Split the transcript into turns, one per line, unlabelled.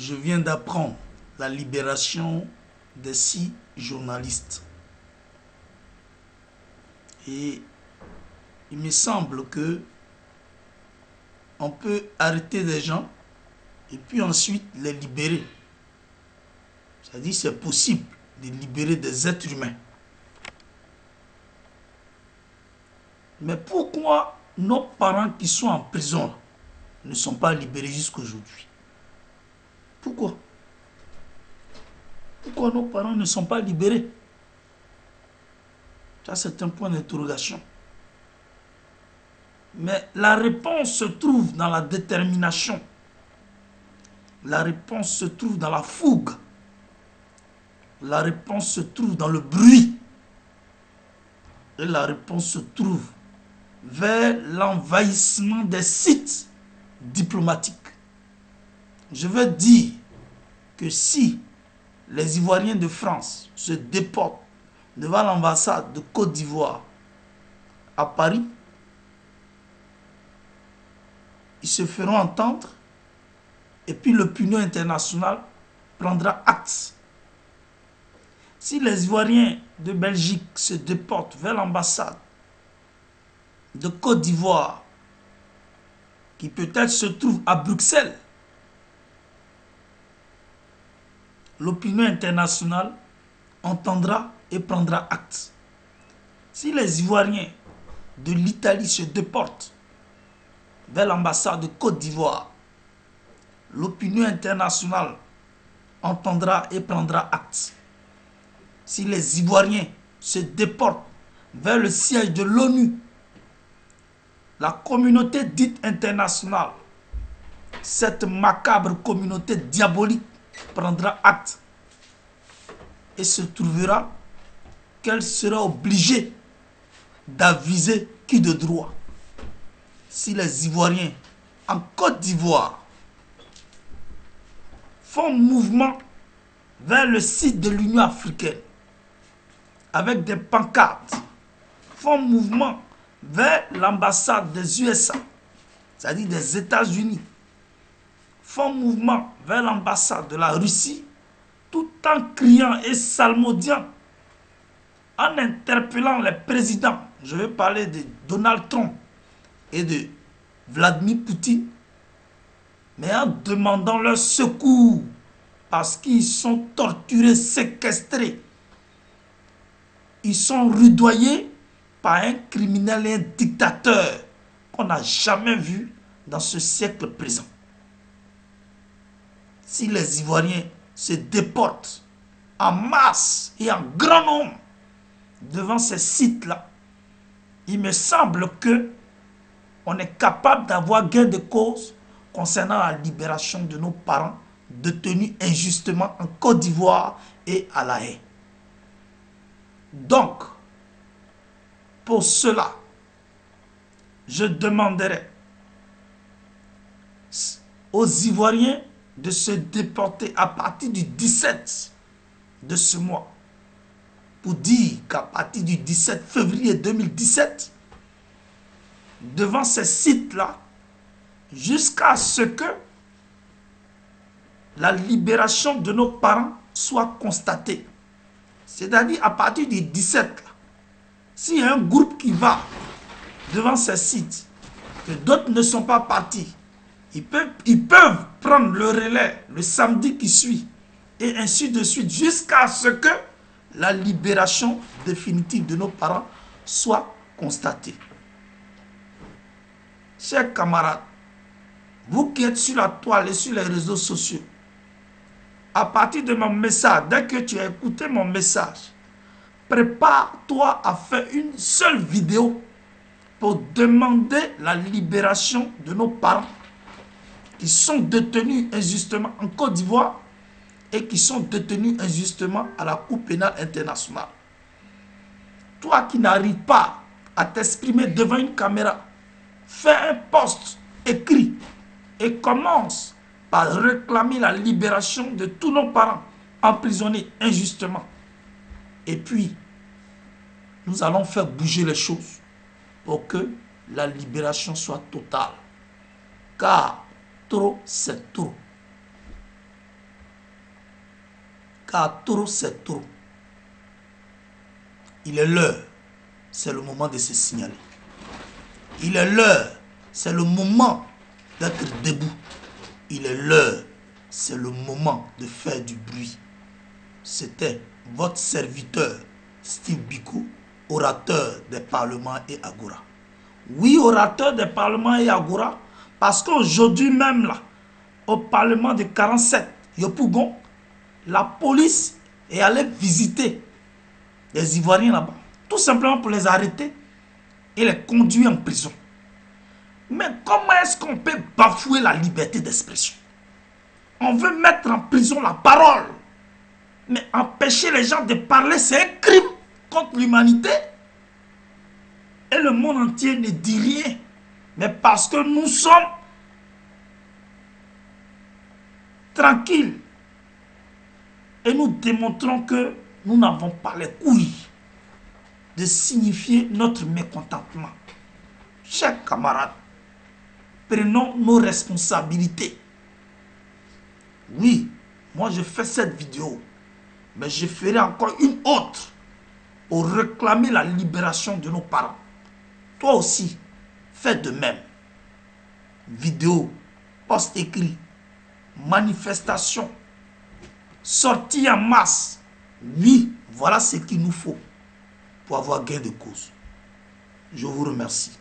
je viens d'apprendre la libération des 6 journalistes. Et il me semble que on peut arrêter des gens et puis ensuite les libérer. C'est-à-dire c'est possible de libérer des êtres humains. Mais pourquoi nos parents qui sont en prison ne sont pas libérés jusqu'à aujourd'hui? Pourquoi? Pourquoi nos parents ne sont pas libérés? Ça, c'est un point d'interrogation. Mais la réponse se trouve dans la détermination. La réponse se trouve dans la fougue. La réponse se trouve dans le bruit. Et la réponse se trouve vers l'envahissement des sites diplomatiques. Je veux dire que si les Ivoiriens de France se déportent devant l'ambassade de Côte d'Ivoire à Paris, ils se feront entendre et puis l'opinion internationale prendra acte. Si les Ivoiriens de Belgique se déportent vers l'ambassade de Côte d'Ivoire, qui peut-être se trouve à Bruxelles, l'opinion internationale entendra et prendra acte. Si les Ivoiriens de l'Italie se déportent vers l'ambassade de Côte d'Ivoire, l'opinion internationale entendra et prendra acte. Si les Ivoiriens se déportent vers le siège de l'ONU, la communauté dite internationale, cette macabre communauté diabolique, prendra acte et se trouvera qu'elle sera obligée d'aviser qui de droit. Si les Ivoiriens en Côte d'Ivoire font mouvement vers le site de l'Union africaine avec des pancartes, font mouvement vers l'ambassade des USA, c'est-à-dire des États-Unis, font mouvement vers l'ambassade de la Russie, tout en criant et salmodiant, en interpellant les présidents, je vais parler de Donald Trump et de Vladimir Poutine, mais en demandant leur secours parce qu'ils sont torturés, séquestrés. Ils sont rudoyés par un criminel et un dictateur qu'on n'a jamais vu dans ce siècle présent. Si les Ivoiriens se déportent en masse et en grand nombre devant ces sites-là, il me semble que on est capable d'avoir gain de cause concernant la libération de nos parents détenus injustement en Côte d'Ivoire et à La Haye. Donc, pour cela, je demanderai aux Ivoiriens de se déporter à partir du 17 de ce mois, pour dire qu'à partir du 17 février 2017, devant ces sites-là, jusqu'à ce que la libération de nos parents soit constatée. C'est-à-dire à partir du 17, s'il y a un groupe qui va devant ces sites, que d'autres ne sont pas partis, ils peuvent prendre le relais le samedi qui suit, et ainsi de suite, jusqu'à ce que la libération définitive de nos parents soit constatée. Chers camarades, vous qui êtes sur la toile et sur les réseaux sociaux, à partir de mon message, dès que tu as écouté mon message, prépare-toi à faire une seule vidéo pour demander la libération de nos parents qui sont détenus injustement en Côte d'Ivoire et qui sont détenus injustement à la Cour pénale internationale. Toi qui n'arrives pas à t'exprimer devant une caméra, fais un post écrit et commence par réclamer la libération de tous nos parents emprisonnés injustement. Et puis, nous allons faire bouger les choses pour que la libération soit totale. Car trop, c'est trop. car trop c'est trop. Il est l'heure, c'est le moment de se signaler. Il est l'heure, c'est le moment d'être debout. Il est l'heure, c'est le moment de faire du bruit. C'était votre serviteur, Steve Biko, orateur des parlements et Agora. Oui, orateur des parlements et Agora, parce qu'aujourd'hui même, là, au parlement de 47, Yopougon, la police est allée visiter les Ivoiriens là-bas, tout simplement pour les arrêter et les conduire en prison. Mais comment est-ce qu'on peut bafouer la liberté d'expression? On veut mettre en prison la parole. Mais empêcher les gens de parler, c'est un crime contre l'humanité. Et le monde entier ne dit rien. Mais parce que nous sommes tranquilles. Et nous démontrons que nous n'avons pas les couilles de signifier notre mécontentement. Chers camarades, prenons nos responsabilités. Oui, moi je fais cette vidéo, mais je ferai encore une autre pour réclamer la libération de nos parents. Toi aussi, fais de même. Vidéo, post écrit, manifestation, sortie en masse. Oui, voilà ce qu'il nous faut pour avoir gain de cause. Je vous remercie.